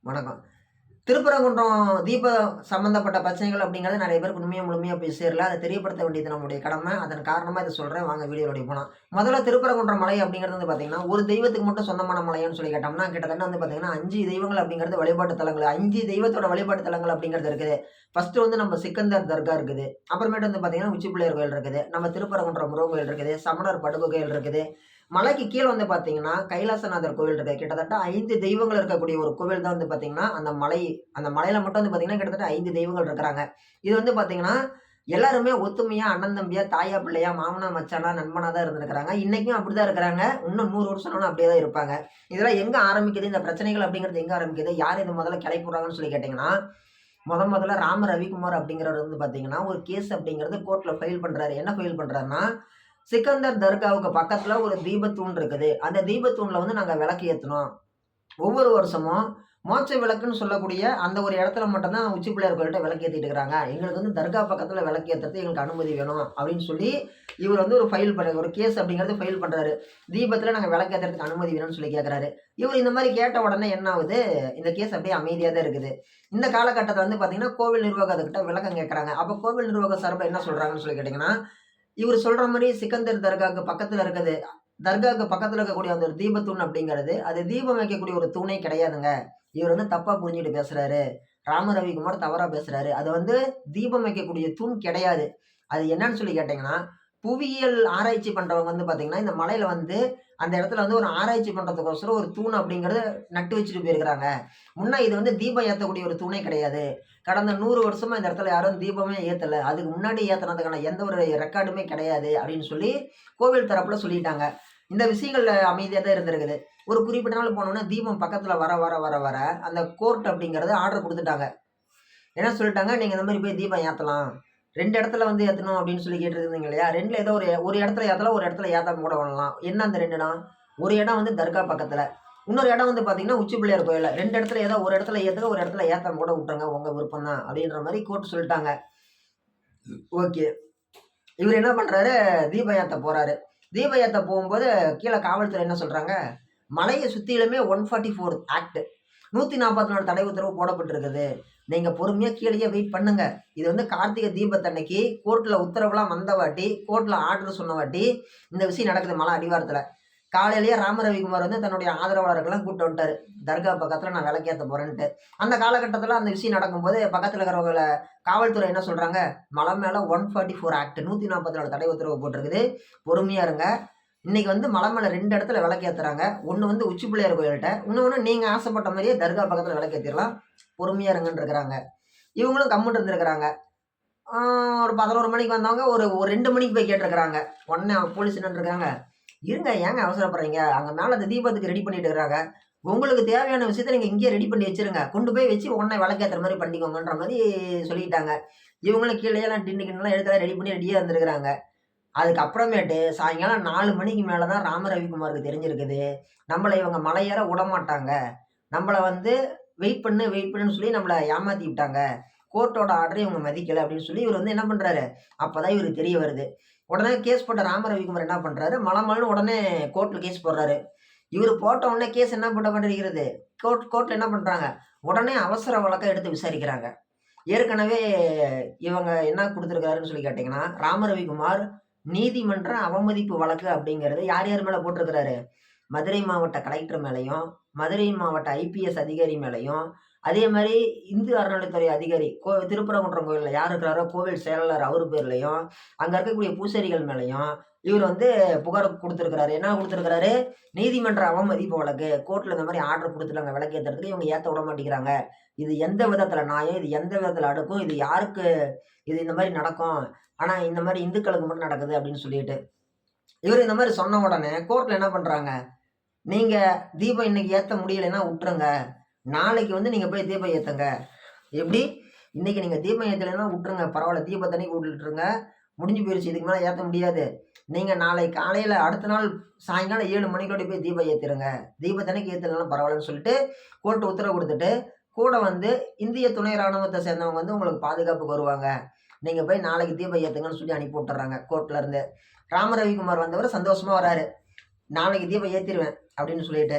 வணக்கம். திருப்பரங்குன்றம் சம்மந்தப்பட்ட பிரச்சனைகள் அப்படிங்கிறது நெறைய பேருக்கு முழுமையா போய் சேரல. அத தெரியப்படுத்த வேண்டியது நம்முடைய கடமை. அதன் காரணமா இத சொல்றேன். வாங்க வீடியோக்குள்ள போலாம். முதல்ல திருப்பரங்குன்றம் மலை அப்படிங்கிறது வந்து பார்த்தீங்கன்னா, ஒரு தெய்வத்துக்கு மட்டும் சொந்தமான மலையான்னு சொல்லி கேட்டோம்னா, கிட்டத்தட்ட வந்து பார்த்தீங்கன்னா 5 தெய்வங்கள் அப்படிங்கிறது வழிபாட்டு தலங்கள். 5 தெய்வத்தோட வழிபாட்டு தலங்கள் அப்படிங்கிறது இருக்குது. ஃபர்ஸ்ட்டு வந்து நம்ம சிக்கந்தர் தர்கா இருக்குது. அப்புறமேட்டு வந்து பார்த்தீங்கன்னா, உச்சி பிள்ளையார் கோயில் இருக்குது. நம்ம திருப்பரங்குன்றம் முருகன் கோயில் இருக்குது. சமணர் படுகுகைகள் இருக்குது. மலைக்கு கீழ வந்து பார்த்தீங்கன்னா, கைலாசநாதர் கோவில் இருக்கு. கிட்டத்தட்ட 5 தெய்வங்கள் இருக்கக்கூடிய ஒரு கோவில் தான் வந்து பார்த்தீங்கன்னா, அந்த மலையில மட்டும் வந்து பார்த்தீங்கன்னா, கிட்டத்தட்ட 5 தெய்வங்கள் இருக்கிறாங்க. இது வந்து பார்த்தீங்கன்னா, எல்லாருமே ஒத்துமையா, அண்ணன் தம்பியா, தாயா பிள்ளையா, மாமனா மச்சானா, நண்பனா தான் இருந்திருக்கிறாங்க. இன்னைக்கும் அப்படிதான் இருக்கிறாங்க. இன்னும் 100 வருஷம் ஆனாலும் அப்படியே தான் இருப்பாங்க. இதெல்லாம் எங்க ஆரம்பிக்குது? இந்த பிரச்சனைகள் அப்படிங்கிறது எங்க ஆரம்பிக்குது? யார் இத முதல்ல கிளப்பி விடுறாங்கன்னு சொல்லி கேட்டீங்கன்னா, முதல்ல ராம ரவிக்குமார் அப்படிங்கிறவர் வந்து பார்த்தீங்கன்னா, ஒரு கேஸ் அப்படிங்கிறது கோர்ட்ல ஃபைல் பண்றாரு. என்ன ஃபைல் பண்றாருன்னா, சிக்கந்தர் தர்காவுக்கு பக்கத்துல ஒரு தீபத்தூண் இருக்குது. அந்த தீபத்தூண்ல வந்து நாங்க விளக்கு ஏத்துனோம். ஒவ்வொரு வருஷமும் மோட்ச விளக்குன்னு சொல்லக்கூடிய அந்த ஒரு இடத்துல மட்டும் தான் உச்சி பிள்ளையார் கோயில்ட்ட விளக்கு ஏத்திட்டு இருக்கிறாங்க. எங்களுக்கு வந்து தர்கா பக்கத்துல விளக்கு ஏத்துறதுக்கு எங்களுக்கு அனுமதி வேணும் அப்படின்னு சொல்லி, இவர் வந்து ஒரு கேஸ் அப்படிங்கிறது ஃபைல் பண்றாரு. தீபத்துல நாங்க விளக்கு ஏத்துறதுக்கு அனுமதி வேணும்னு சொல்லி கேட்கிறாரு. இவர் இந்த மாரி கேட்ட உடனே என்ன ஆகுது? இந்த கேஸ் அப்படியே அமைதியா தான் இருக்குது. இந்த காலகட்டத்துல வந்து பார்த்தீங்கன்னா, கோவில் நிர்வாகத்துக்கிட்ட விளக்கம் கேட்கறாங்க. அப்ப கோவில் நிர்வாக சார்பா என்ன சொல்றாங்கன்னு சொல்லி கேட்டீங்கன்னா, இவரு சொல்ற மாரி சிக்கந்தர் தர்காவுக்கு பக்கத்துல இருக்கக்கூடிய அந்த ஒரு தீபத்தூண் அப்படிங்கிறது, அது தீபம் வைக்கக்கூடிய ஒரு தூணே கிடையாதுங்க. இவர் வந்து தப்பா புரிஞ்சுட்டு பேசுறாரு. ராம ரவிக்குமார் தவறா பேசுறாரு. அது வந்து தீபம் வைக்கக்கூடிய தூண் கிடையாது. அது என்னன்னு சொல்லி கேட்டீங்கன்னா, புவியியல் ஆராய்ச்சி பண்றவங்க வந்து பார்த்தீங்கன்னா, இந்த மலையில வந்து அந்த இடத்துல வந்து ஒரு ஆராய்ச்சி பண்றதுக்கோசரம் ஒரு தூண் அப்படிங்கிறத நட்டு வச்சுட்டு போயிருக்கிறாங்க. முன்ன இது வந்து தீபம் ஏத்தக்கூடிய ஒரு தூணே கிடையாது. கடந்த 100 வருஷமா இந்த இடத்துல யாரும் தீபமே ஏத்தல. அதுக்கு முன்னாடி ஏத்துனதுக்கான எந்த ஒரு ரெக்கார்டுமே கிடையாது அப்படின்னு சொல்லி கோவில் தரப்புல சொல்லிட்டாங்க. இந்த விஷயங்கள்ல அமைதியா தான் இருந்திருக்குது. ஒரு குறிப்பிட்ட நாள் போனோனே தீபம் பக்கத்துல வர அந்த கோர்ட் அப்படிங்கிறது ஆர்டர் குடுத்துட்டாங்க. என்ன சொல்லிட்டாங்க, "நீங்க இந்த மாரி போய் தீபம் ஏத்தலாம். 2 இடத்துல வந்து ஏத்தணும்" அப்படின்னு சொல்லி கேட்டிருந்தீங்க இல்லையா? 2ல ஏதோ ஒரு இடத்துல ஏத்தலாம், ஒரு இடத்துல ஏத்தாம கூட விடலாம். என்ன அந்த 2 இடம்? ஒரு இடம் வந்து தர்கா பக்கத்துல. இன்னொரு இடம் வந்து பார்த்தீங்கன்னா, உச்சி பிள்ளையார் கோயில்ல. 2 இடத்துல ஏதோ ஒரு இடத்துல ஏத்துங்க, ஒரு இடத்துல ஏத்தாம கூட விட்டுருங்க. உங்க விருப்பம் தான். அப்படின்ற மாரி கோர்ட் சொல்லிட்டாங்க. ஓகே. இவரு என்ன பண்றாரு, தீபம் ஏத்த போறாரு. தீபம் ஏத்த போகும்போது கீழ காவல்துறை என்ன சொல்றாங்க, மலைய சுத்திலுமே 144 ஆக்ட் 144 தடை உத்தரவு போடப்பட்டிருக்குது. நீங்க பொறுமையா கீழயே வெயிட் பண்ணுங்க. இது வந்து கார்த்திகை தீபத்தன்னைக்கு கோர்ட்ல உத்தரவுலாம் வந்தவாட்டி, கோர்ட்ல ஆர்டர் சொன்னவாட்டி, இந்த விஷயம் நடக்குது மலை அடிவாரத்துல. காலையிலேயே ராம ரவிக்குமார் வந்து தன்னுடைய ஆதரவாளர்கள்லாம் கூட்டு வந்துட்டாரு. தர்கா பக்கத்துல நான் விளக்கேத்த போறேன்ட்டு. அந்த காலகட்டத்துல அந்த விஷயம் நடக்கும்போது பக்கத்துல இருக்கிறவங்கள காவல்துறை என்ன சொல்றாங்க, மலை மேல 144 ஆக்ட் 144 தடை உத்தரவு போட்டிருக்குது. பொறுமையா இருங்க. இன்னைக்கு வந்து மலை மேல 2 இடத்துல விளக்கேத்துறாங்க. ஒண்ணு வந்து உச்சி பிள்ளையார் கோயில்ட்ட. இன்னொன்னு நீங்க ஆசைப்பட்ட மாரியே தர்கா பக்கத்துல விளக்கேத்திரலாம். பொறுமையா இருங்கன்னு இருக்கிறாங்க. இவங்களும் கம்முனு இருந்திருக்கிறாங்க. ஆ ஒரு 11 மணிக்கு வந்தவங்க ஒரு 2 மணிக்கு போய் கேட்டிருக்கிறாங்க. உடனே போலீஸ் என்ன இருக்காங்க, இருங்க ஏங்க அவசரப்படுறீங்க? அங்க மேல அந்த தீபத்துக்கு ரெடி பண்ணிட்டு இருக்காங்க. உங்களுக்கு தேவையான விஷயத்த நீங்க இங்கேயே ரெடி பண்ணி வச்சுருங்க. கொண்டு போய் வச்சு உடனே விளக்கேத்துற மாரி பண்ணிக்கோங்கன்ற மாரி சொல்லிட்டாங்க. இவங்களும் கீழயெல்லாம் டின்னு கின்னுலாம் எடுத்து ரெடி பண்ணி ரெடியா இருந்திருக்கிறாங்க. அதுக்கப்புறமேட்டு சாயங்காலம் 4 மணிக்கு மேல தான் ராம ரவிக்குமாருக்கு தெரிஞ்சிருக்குது. நம்மள இவங்க மலை ஏற விடமாட்டாங்க. நம்மள வந்து வெயிட் பண்ணுன்னு சொல்லி நம்மள ஏமாத்தி விட்டாங்க. கோர்ட்டோட ஆர்டர இவங்க மதிக்கல அப்படின்னு சொல்லி இவரு வந்து என்ன பண்றாரு, அப்பதான் இவருக்கு தெரிய வருது. உடனே கேஸ் போட்ட ராம ரவிக்குமார் என்ன பண்றாரு, மளமளன்னு உடனே கோர்ட்ல கேஸ் போடுறாரு. இவரு போட்ட உடனே கேஸ் என்ன பண்ணப்பட்டிருக்கிறது, கோர்ட்ல என்ன பண்றாங்க, உடனே அவசர வழக்கா எடுத்து விசாரிக்கிறாங்க. ஏற்கனவே இவங்க என்ன குடுத்திருக்காருன்னு சொல்லி கேட்டீங்கன்னா, ராம ரவிக்குமார் நீதிமன்ற அவமதிப்பு வழக்கு அப்படிங்கிறது யார் யார் மேல போட்டிருக்கிறாரு? மதுரை மாவட்ட கலெக்டர் மேலயும், மதுரை மாவட்ட ஐபிஎஸ் அதிகாரி மேலயும், அதே மாரி இந்து அறநிலைத்துறை அதிகாரி திருப்பரங்குன்றம் கோயில்ல யார் இருக்கிறாரோ கோவில் செயலாளர் அவரு பேர்லயும், அங்க இருக்கக்கூடிய பூசாரிகள் மேலயும் இவரு வந்து புகார் குடுத்திருக்கிறாரு. என்ன குடுத்திருக்கிறாரு? நீதிமன்ற அவமதிப்பு வழக்கு. கோர்ட்ல இந்த மாரி ஆர்டர் குடுத்துட்டாங்க விலக்கேத்துறதுக்கு. இவங்க ஏத்த விட மாட்டேங்கிறாங்க. இது எந்த விதத்துல நியாயம்? இது எந்த விதத்துல அடுக்கும்? இது யாருக்கு இது இந்த மாரி நடக்கும்? ஆனா இந்த மாரி இந்துக்களுக்கு மட்டும் நடக்குது அப்படின்னு சொல்லிட்டு. இவரு இந்த மாரி சொன்ன உடனே கோர்ட்ல என்ன பண்றாங்க, நீங்க தீபம் இன்னைக்கு ஏத்த முடியலைன்னா உட்டுருங்க. நாளைக்கு வந்து நீங்க போய் தீபம் ஏத்துங்க. எப்படி? இன்னைக்கு நீங்க தீபம் ஏத்தலைன்னா உட்டுருங்க. பரவால்ல தீபத்தன்னைக்கு விட்டுருங்க. முடிஞ்சு போயிருச்சு. இதுக்கு மேல ஏத்த முடியாது. நீங்க நாளை காலையில அடுத்த நாள் சாயங்காலம் 7 மணிக்கோட போய் தீபம் ஏத்திருங்க. தீபத்தன்னைக்கு ஏத்தலனாலும் பரவாயில்லன்னு சொல்லிட்டு கோர்ட் உத்தரவு குடுத்துட்டு, கூட வந்து இந்திய துணை ராணுவத்த சேர்ந்தவங்க வந்து உங்களுக்கு பாதுகாப்புக்கு வருவாங்க. நீங்க போய் நாளைக்கு தீபம் ஏத்துங்கன்னு சொல்லி அனுப்பி விட்டுர்றாங்க கோர்ட்ல இருந்து. ராம ரவிக்குமார் வந்தவரு சந்தோஷமா வராரு. நாளைக்கு தீபம் ஏத்திருவேன் அப்படின்னு சொல்லிட்டு.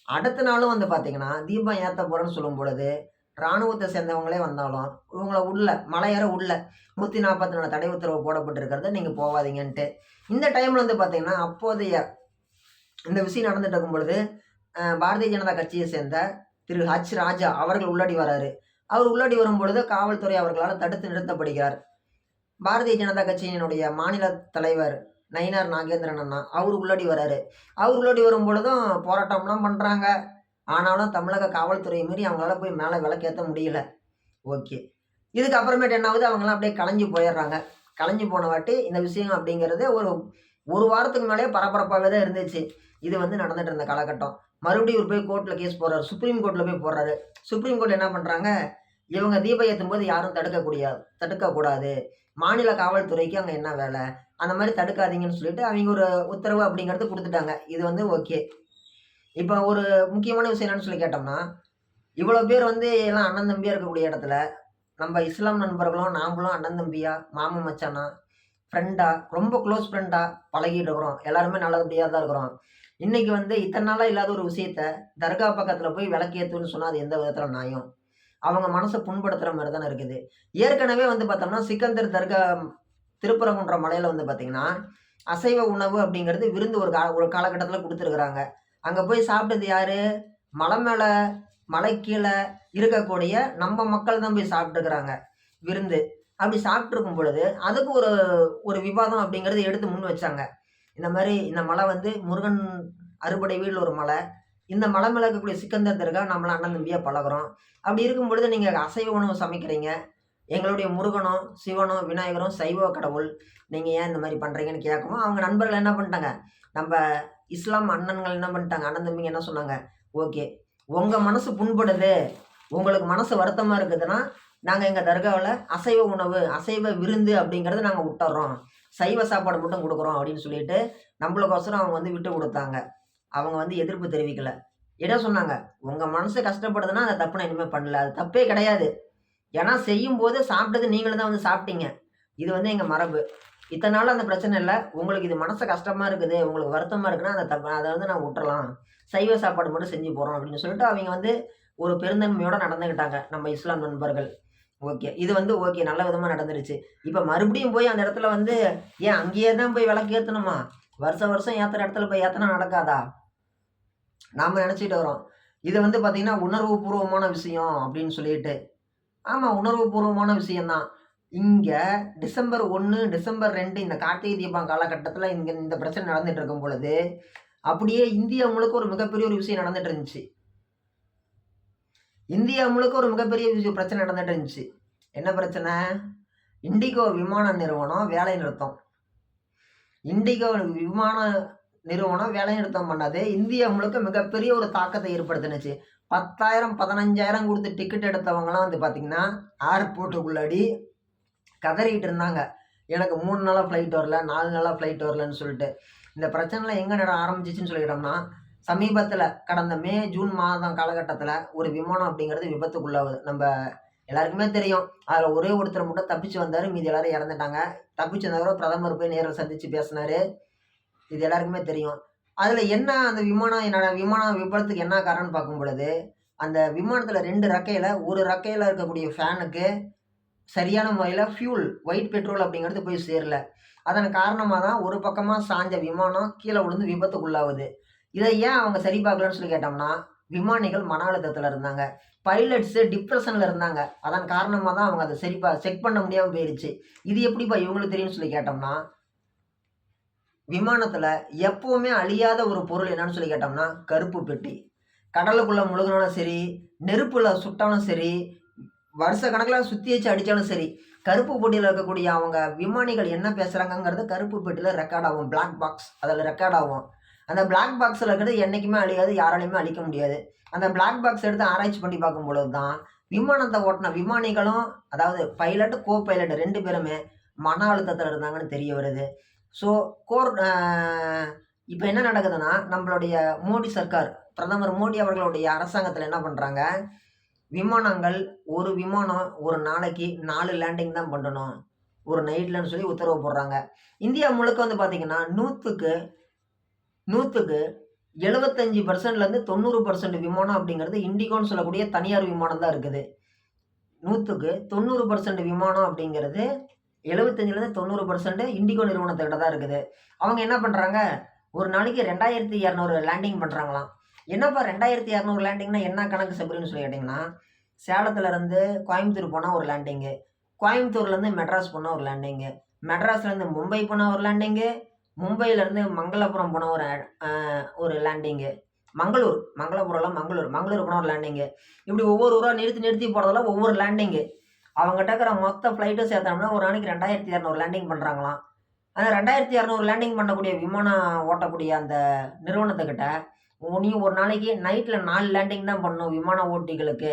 அடுத்த நாளும் வந்து பார்த்தீங்கன்னா, தீபம் ஏத்த போறேன்னு சொல்லும் பொழுது, ராணுவத்தை சேர்ந்தவங்களே வந்தாலும், இவங்கள உள்ள மலை ஏற உடல. 144 தடை உத்தரவு போடப்பட்டிருக்கிறது. நீங்க போவாதீங்கன்ட்டு. இந்த டைம்ல வந்து பார்த்தீங்கன்னா, அப்போதைய இந்த விஷயம் நடந்துட்டு இருக்கும் பொழுது, பாரதிய ஜனதா கட்சியை சேர்ந்த திரு ஹச். ராஜா அவர்கள் உள்ளாடி வராரு. அவர் உள்ளாடி வரும்பொழுது காவல்துறை அவர்களால் தடுத்து நிறுத்தப்படுகிறார். பாரதிய ஜனதா கட்சியினுடைய மாநில தலைவர் நயினார் நாகேந்திரன் அண்ணா அவர் உள்ளாடி வராரு. அவர் உள்ளாடி வரும்பொழுதும் போராட்டம்லாம் பண்றாங்க. ஆனாலும் தமிழக காவல்துறையை மீறி அவங்களால போய் மேல விளக்கேத்த முடியல. ஓகே. இதுக்கு அப்புறமேட்டு என்ன ஆகுது, அவங்கலாம் அப்படியே கலைஞ்சு போயிடுறாங்க. கலைஞ்சு போன வாட்டி இந்த விஷயம் அப்படிங்கிறது ஒரு வாரத்துக்கு மேலேயே பரபரப்பாவே தான் இருந்துச்சு. இது வந்து நடந்துட்டு இருந்த காலகட்டம். மறுபடியும் இவர் போய் கோர்ட்ல கேஸ் போடுறாரு. சுப்ரீம் கோர்ட்ல போய் போடுறாரு. சுப்ரீம் கோர்ட் என்ன பண்றாங்க, இவங்க தீபம் ஏத்தும்போது யாரும் தடுக்கக்கூடாது. மாநில காவல்துறைக்கு அங்க என்ன வேலை? அந்த மாரி தடுக்காதீங்கன்னு சொல்லிட்டு அவைங்க ஒரு உத்தரவு அப்படிங்கிறது குடுத்துட்டாங்க. இது வந்து ஓகே. இப்ப ஒரு முக்கியமான விஷயம் என்னன்னு சொல்லி கேட்டோம்னா, இவ்வளோ பேர் வந்து எல்லாம் அண்ணன் தம்பியா இருக்கக்கூடிய இடத்துல, நம்ம இஸ்லாம் நண்பர்களும் நாமளும் அண்ணன் தம்பியா, மாமன் மச்சானா, ஃப்ரெண்டா, ரொம்ப க்ளோஸ் ஃப்ரெண்டா பழகிட்டு இருக்கிறோம். எல்லாருமே நல்லபடியா தான் இருக்கிறோம். இன்னைக்கு வந்து இத்தன நாளா இல்லாத ஒரு விஷயத்த தர்கா பக்கத்துல போய் விளக்கேத்துன்னு சொன்னா அது எந்த விதத்துல நியாயம்? அவங்க மனச புண்படுத்துற மாரி தானே இருக்குது. ஏற்கனவே வந்து பார்த்தோம்னா, சிக்கந்தர் தர்கா திருப்பரங்குன்றம் மலையில வந்து பார்த்தீங்கன்னா, அசைவ உணவு அப்படிங்கிறது விருந்து ஒரு காலகட்டத்தில குடுத்துருக்காங்க. அங்க போய் சாப்பிட்டது யாரு? மலை மேல மலை கீழ இருக்கக்கூடிய நம்ம மக்கள் தான் போய் சாப்பிட்டுருக்காங்க விருந்து. அப்படி சாப்பிட்டுருக்கும் பொழுது, அதுக்கு ஒரு ஒரு விவாதம் அப்படிங்கிறது எடுத்து முன் வச்சாங்க. இந்த மாரி இந்த மலை வந்து முருகன் அறுபடை வீடுல ஒரு மலை. இந்த மலை மேல இருக்கக்கூடிய சிக்கந்தர் தர்கா நம்மலாம் அண்ணன் தம்பியா பழகுறோம். அப்படி இருக்கும் பொழுது நீங்க அசைவ உணவு சமைக்கிறீங்க. எங்களுடைய முருகனும், சிவனும், விநாயகரும் சைவ கடவுள். நீங்க ஏன் இந்த மாரி பண்றீங்கன்னு கேட்கவும், அவங்க நண்பர்கள் என்ன பண்ணிட்டாங்க, நம்ப இஸ்லாம் அண்ணன்கள் என்ன பண்ணிட்டாங்க, அண்ணன் தம்பிங்க என்ன சொன்னாங்க, ஓகே. உங்க மனசு புண்படுது. உங்களுக்கு மனசு வருத்தமா இருக்குதுன்னா, நாங்க எங்க தர்காவுல அசைவ உணவு, அசைவ விருந்து அப்படிங்கிறத நாங்க விட்டுர்றோம். சைவ சாப்பாடு மட்டும் குடுக்குறோம் அப்படின்னு சொல்லிட்டு, நம்மளுக்கோசரம் அவங்க வந்து விட்டு குடுத்தாங்க. அவங்க வந்து எதிர்ப்பு தெரிவிக்கல. என்ன சொன்னாங்க, உங்க மனசு கஷ்டப்படுதுன்னா, அந்த தப்பு நான் இனிமே பண்ணல. அது தப்பே கிடையாது. ஏன்னா செய்யும்போது சாப்பிட்டது நீங்களும் தான் வந்து சாப்பிட்டீங்க. இது வந்து எங்க மரபு. இத்தன நாளா அந்த பிரச்சனை இல்ல. உங்களுக்கு இது மனசு கஷ்டமா இருக்குது, உங்களுக்கு வருத்தமா இருக்குன்னா, அத வந்து நான் விட்டுறலாம். சைவ சாப்பாடு மட்டும் செஞ்சு போறோம் அப்படின்னு சொல்லிட்டு அவைங்க வந்து ஒரு பெருந்தன்மையோட நடந்துக்கிட்டாங்க. நம்ம இஸ்லாம் நண்பர்கள். ஓகே. இது வந்து ஓகே. நல்ல விதமா நடந்துருச்சு. இப்ப மறுபடியும் போய் அந்த இடத்துல வந்து, ஏன் அங்கேயே தான் போய் விளக்கு ஏத்தணுமா? வருஷம் வருஷம் ஏத்துற இடத்துல போய் ஏத்துனா நடக்காதா? நாம நெனச்சுட்டு வரோம். இது வந்து பார்த்தீங்கன்னா, உணர்வு பூர்வமான விஷயம் அப்படின்னு சொல்லிட்டு. ஆமா, உணர்வுபூர்வமான விஷயம் தான். இங்க டிசம்பர் 1, டிசம்பர் 2 இந்த கார்த்திகை தீபம் காலகட்டத்தில இங்க இந்த பிரச்சனை நடந்துட்டு இருக்கும் பொழுது, அப்படியே இந்தியா முழுக்க ஒரு மிகப்பெரிய ஒரு விஷயம் நடந்துட்டு இருந்துச்சு. இந்தியா முழுக்க ஒரு மிகப்பெரிய பிரச்சனை நடந்துட்டு இருந்துச்சு. என்ன பிரச்சனை? இண்டிகோ விமான நிறுவனம் வேலை நிறுத்தம். இண்டிகோ விமான நிறுவனம் வேலை நிறுத்தம் பண்ணது இந்தியா முழுக்க மிகப்பெரிய ஒரு தாக்கத்தை ஏற்படுத்துனுச்சு. 10,000 15,000 குடுத்து டிக்கெட் எடுத்தவங்கலாம் வந்து பார்த்தீங்கன்னா, ஏர்போர்ட்டுக்குள்ளாடி கதறிட்டு இருந்தாங்க. எனக்கு 3 நாளா ஃப்ளைட் வரல, 4 நாளா ஃப்ளைட் வரலன்னு சொல்லிட்டு. இந்த பிரச்சனைலாம் எங்க ஆரம்பிச்சுச்சுன்னு சொல்லிட்டோம்னா, சமீபத்தில கடந்த மே, ஜூன் மாதம் காலகட்டத்தில ஒரு விமானம் அப்படிங்கிறது விபத்துக்குள்ளாகுது. நம்ப எல்லாருக்குமே தெரியும். அதுல ஒரே ஒருத்தர் மட்டும் தப்பிச்சு வந்தாரு. மீதி எல்லாரும் இறந்துட்டாங்க. தப்பிச்சு வந்தவர பிரதமர் போய் நேர்ல சந்திச்சு பேசினாரு. இது எல்லாருக்குமே தெரியும். அதுல என்ன அந்த விமான விபத்துக்கு என்ன காரணம்னு பார்க்கும் பொழுது, அந்த விமானத்துல 2 ரெக்கையில, ஒரு ரெக்கையில இருக்கக்கூடிய ஃபேனுக்கு சரியான முறையில ஒயிட் பெட்ரோல் அப்படிங்கிறது போய் சேரல. அதன் காரணமா தான் ஒரு பக்கமா சாஞ்ச விமானம் கீழ விழுந்து விபத்துக்குள்ளாவுது. இத ஏன் அவங்க சரி பார்க்கலன்னு சொல்லி கேட்டோம்னா, விமானிகள் மன அழுத்தத்துல இருந்தாங்க. பைலட்ஸ் டிப்ரஷன்ல இருந்தாங்க. அதன் காரணமா தான் அவங்க அத செக் பண்ண முடியாம போயிருச்சு. இது எப்படிப்பா இவங்களுக்கு தெரியும்னு சொல்லி கேட்டோம்னா, விமானத்துல எப்பவுமே அழியாத ஒரு பொருள் என்னன்னு சொல்லி கேட்டோம்னா, கருப்பு பெட்டி. கடலுக்குள்ள முழுகுனாலும் சரி, நெருப்புல சுட்டாலும் சரி, வருஷ கணக்குல சுத்தி வச்சு அடிச்சாலும் சரி, கருப்பு பெட்டியில இருக்கக்கூடிய அவங்க விமானிகள் என்ன பேசுறாங்கங்கிறது கருப்பு பெட்டியில ரெக்கார்ட் ஆகும். பிளாக் பாக்ஸ் அதுல ரெக்கார்ட் ஆகும். அந்த பிளாக் பாக்ஸ்ல இருக்கிறது என்னைக்குமே அழியாது. யாராலயுமே அழிக்க முடியாது. அந்த பிளாக் பாக்ஸ் எடுத்து ஆராய்ச்சி பண்ணி பார்க்கும் பொழுது தான், விமானத்த ஓட்டுன விமானிகளும், அதாவது பைலட், கோ பைலட் 2 பேருமே மன அழுத்தத்துல இருந்தாங்கன்னு தெரிய வருது. ஸோ, கோர் அ இப்ப என்ன நடக்குதுன்னா, நம்மளுடைய மோடி சர்க்கார், பிரதமர் மோடி அவர்களுடைய அரசாங்கத்துல என்ன பண்றாங்க, விமானங்கள் ஒரு விமானம் ஒரு நாளைக்கு 4 லேண்டிங் தான் பண்ணணும். ஒரு நைட்லன்னு சொல்லி உத்தரவு போடுறாங்க. இந்தியா முழுக்க வந்து பார்த்தீங்கன்னா, 100க்கு 75%லேருந்து 90% விமானம் அப்படிங்கிறது இண்டிகோன்னு சொல்லக்கூடிய தனியார் விமானம் தான் இருக்குது. 100க்கு 90% விமானம் அப்படிங்கிறது 75லேருந்து 90% இண்டிகோ நிறுவனத்துக்கிட்ட தான் இருக்குது. அவங்க என்ன பண்றாங்க, ஒரு நாளைக்கு 2200 லேண்டிங் பண்றாங்களாம். என்னப்பா 2200 லேண்டிங்னா என்ன கணக்கு சபரின்னு சொல்லி கேட்டீங்கன்னா, சேலத்துலருந்து கோயம்புத்தூர் போனா ஒரு லேண்டிங்கு, கோயம்புத்தூர்லேருந்து மெட்ராஸ் போனா ஒரு லேண்டிங்கு, மெட்ராஸ்லேருந்து மும்பை போனா ஒரு லேண்டிங்கு, மும்பையிலேருந்து மங்களபுரம் போன ஒரு லேண்டிங்கு, மங்களபுரம் இல்ல மங்களூர் போன ஒரு லேண்டிங்கு. இப்படி ஒவ்வொரு ஊரா நிறுத்தி போறதுல ஒவ்வொரு லேண்டிங்கு. அவங்ககிட்ட இருக்கிற மொத்த ஃப்ளைட்டும் சேர்த்தோம்னா ஒரு நாளைக்கு 2200 லேண்டிங் பண்றாங்களாம். அந்த 2200 லேண்டிங் பண்ணக்கூடிய விமானம் ஓட்டக்கூடிய அந்த நிறுவனத்துக்கிட்ட, நீ ஒரு நாளைக்கு நைட்ல 4 லேண்டிங் தான் பண்ணணும் விமான ஓட்டிகளுக்கு.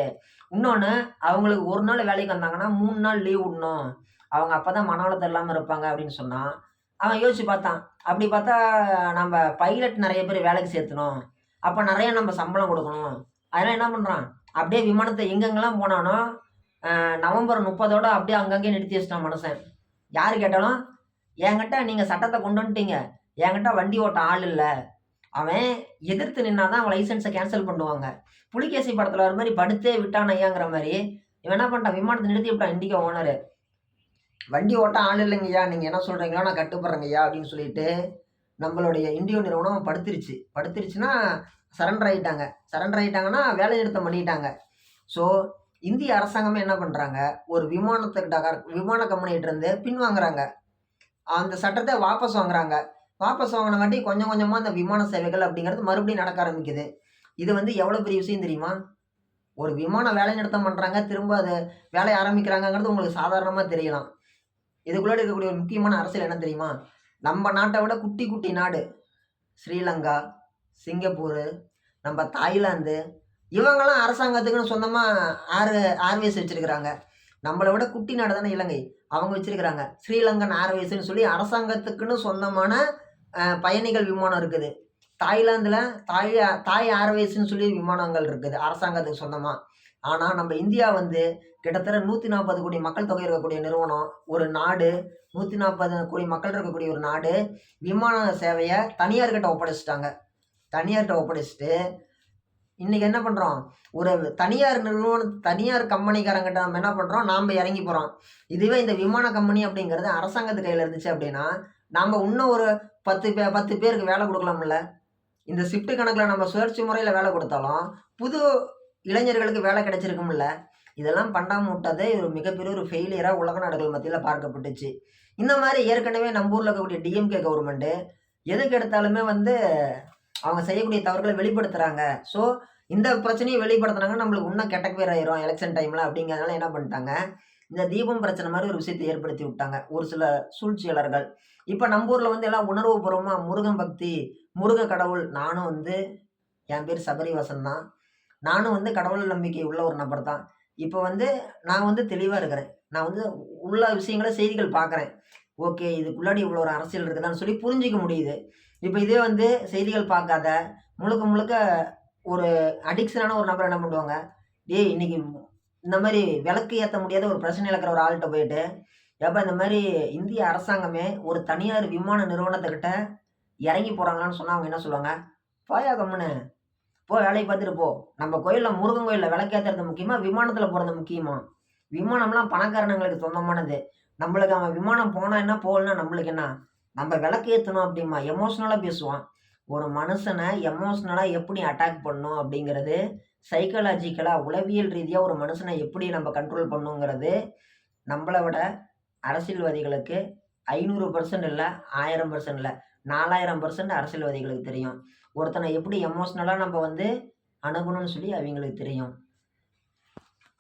இன்னொன்னு அவங்களுக்கு 1 நாள் வேலைக்கு வந்தாங்கன்னா 3 நாள் லீவ் விடணும். அவங்க அப்பதான் மன அழுத்தம் இல்லாம இருப்பாங்க அப்படின்னு சொன்னா, அவன் யோசிச்சு பார்த்தான். அப்படி பார்த்தா நம்ம பைலட் நெறைய பேர் வேலைக்கு சேர்த்தணும். அப்ப நெறைய நம்ம சம்பளம் குடுக்கணும். அதனால என்ன பண்றான், அப்படியே விமானத்த எங்கெங்கலாம் போனானோ, நவம்பர் 30ஓட அப்படியே அங்கங்கேயே நிறுத்தி வச்சுட்டான் மனுஷன். யாரு கேட்டாலும், "என்கிட்ட நீங்க சட்டத்த கொண்டு வந்துட்டீங்க. என்கிட்ட வண்டி ஓட்ட ஆள் இல்ல." அவன் எதிர்த்து நின்னா தான் அவன் லைசென்ஸ கேன்சல் பண்ணுவாங்க. புலிகேசி படத்துல வர மாரி படுத்தே விட்டான் ஐயாங்கிற மாரி, இவன் என்ன பண்ணிட்டான், விமானத்த நிறுத்தி விட்டான் இண்டிகோ ஓனரு. "வண்டி ஓட்ட ஆள் இல்லைங்கய்யா. நீங்க என்ன சொல்றீங்களோ நான் கட்டுப்படுறேங்கய்யா" அப்படின்னு சொல்லிட்டு, நம்மளுடைய இண்டிகோ நிறுவனம் படுத்துருச்சு. படுத்துருச்சுன்னா, சரண்டர் ஆயிட்டாங்க. சரண்டர் ஆயிட்டாங்கன்னா, வேலைநிறுத்தம் பண்ணிட்டாங்க. ஸோ, இந்திய அரசாங்கமே என்ன பண்றாங்க, ஒரு விமான கம்பெனிகிட்டருந்து பின்வாங்குறாங்க. அந்த சட்டத்த வாபஸ் வாங்குறாங்க. வாபஸ் வாங்குனங்காட்டி கொஞ்சம் கொஞ்சமா அந்த விமான சேவைகள் அப்படிங்கிறது மறுபடியும் நடக்க ஆரம்பிக்குது. இது வந்து எவ்வளோ பெரிய விஷயம் தெரியுமா? ஒரு விமானம் வேலைநிறுத்தம் பண்றாங்க. திரும்ப அத வேலைய ஆரம்பிக்கிறாங்கங்கிறது உங்களுக்கு சாதாரணமா தெரியலாம். இதுக்குள்ளாடி இருக்கக்கூடிய ஒரு முக்கியமான அரசியல் என்ன தெரியுமா? நம்ம நாட்ட விட குட்டி குட்டி நாடு. ஸ்ரீலங்கா, சிங்கப்பூரு, நம்ம தாய்லாந்து, இவங்கலாம் அரசாங்கத்துக்குன்னு சொந்தமா ஏர்வேஸ் வச்சிருக்கிறாங்க. நம்மள விட குட்டி நாடு தானே இலங்கை. அவங்க வச்சிருக்கிறாங்க. ஸ்ரீலங்கன் ஏர்வேஸ்ன்னு சொல்லி அரசாங்கத்துக்குன்னு சொந்தமான பயணிகள் விமானம் இருக்குது. தாய்லாந்துல தாய் ஏர்வேஸ்ன்னு சொல்லி விமானங்கள் இருக்குது. அரசாங்கத்துக்கு சொந்தமா. ஆனா நம்ம இந்தியா வந்து கிட்டத்தட்ட 140 கோடி மக்கள் தொகை இருக்கக்கூடிய நிறுவனம். ஒரு நாடு 140 கோடி மக்கள் இருக்கக்கூடிய ஒரு நாடு, விமான சேவைய தனியார்கிட்ட ஒப்படைச்சுட்டாங்க. தனியார்ட்ட ஒப்படைச்சுட்டு, இன்னைக்கு என்ன பண்றோம்? ஒரு தனியார் கம்பெனிக்காரங்கிட்ட நம்ம என்ன பண்றோம்? நாம இறங்கி போறோம். இதுவே இந்த விமான கம்பெனி அப்படிங்கிறது அரசாங்கத்து கையில இருந்துச்சு அப்படின்னா, நாம இன்னும் ஒரு 10 பேருக்கு வேலை குடுக்கலாம்ல. இந்த ஷிஃப்ட் கணக்குல நம்ம சுழற்சி முறையில வேலை குடுத்தாலும், புது இளைஞர்களுக்கு வேலை கிடைச்சிருக்கும்ல. இதெல்லாம் பண்ணாம விட்டதே ஒரு மிகப்பெரிய ஒரு ஃபெயிலியரா உலக நாடுகள் மத்தியில பார்க்கப்பட்டுச்சு. இந்த மாரி ஏற்கனவே நம்ம ஊர்ல இருக்கக்கூடிய டிஎம்கே கவர்மெண்ட் எதுக்கு எடுத்தாலுமே வந்து அவங்க செய்யக்கூடிய தவறுகள வெளிப்படுத்துறாங்க. ஸோ, இந்த பிரச்சனைய வெளிப்படுத்துனாங்கன்னா நம்மளுக்கு இன்னும் கெட்ட பேர் ஆயிரும் எலக்ஷன் டைம்ல அப்படிங்கிறதுனால என்ன பண்ணிட்டாங்க, இந்த தீபம் பிரச்சனை மாரி ஒரு விஷயத்த ஏற்படுத்தி விட்டாங்க. ஒரு சில சூழ்ச்சியாளர்கள். இப்ப நம்ம ஊர்ல வந்து எல்லாம் உணர்வுபூர்வமா முருகன் பக்தி, முருக கடவுள் நானும் வந்து என் பேரு சபரிவாசன் தான். நானும் வந்து கடவுள் நம்பிக்கை உள்ள ஒரு நபர் தான். இப்ப வந்து நான் வந்து தெளிவா இருக்கிறேன். நான் வந்து உள்ள விஷயங்கள செய்திகள் பார்க்குறேன். ஓகே. இதுக்குள்ளாடி இவ்வளோ ஒரு அரசியல் இருக்குதான்னு சொல்லி புரிஞ்சுக்க முடியுது. இப்ப இதே வந்து செய்திகள் பார்க்காத, முழுக்க முழுக்க ஒரு அடிக்ஷனான ஒரு நபர் என்ன பண்ணுவாங்க, "டேய் இன்னைக்கு இந்த மாரி விளக்கு ஏத்த முடியாத ஒரு பிரச்சனையில இருக்கிற ஒரு ஆள்ட்ட போயிட்டு, ஏப்பா இந்த மாரி இந்திய அரசாங்கமே ஒரு தனியார் விமான நிறுவனத்துக்கிட்ட இறங்கி போறாங்களான்னு" சொன்னா அவங்க என்ன சொல்லுவாங்க, "போயா கம்முனு. போ வேலைய பார்த்துட்டு போ. நம்ம கோயில்ல முருகன் கோயில்ல விளக்கேத்துறது முக்கியமா? விமானத்தில போறது முக்கியமா? விமானம்லாம் பணக்காரனுங்களுக்கு சொந்தமானது. நம்மளுக்கு அவன் விமானம் போனா என்ன, போகலன்னா நம்மளுக்கு என்ன? நம்ம விளக்கு ஏத்தணும்" அப்படிம்பா. எமோஷனலா பேசுவான். ஒரு மனுஷன எமோஷனலா எப்படி அட்டாக் பண்ணணும் அப்படிங்கிறது, சைக்காலஜிக்கலா உளவியல் ரீதியா ஒரு மனுஷன எப்படி நம்ம கண்ட்ரோல் பண்ணணுங்கிறது, நம்மள விட அரசியல்வாதிகளுக்கு 500% இல்ல, 1000% இல்ல, 4000% அரசியல்வாதிகளுக்கு தெரியும். ஒருத்தன எப்படி எமோஷனலா நம்ம வந்து அணுகணும்னு சொல்லி அவிங்களுக்கு தெரியும்.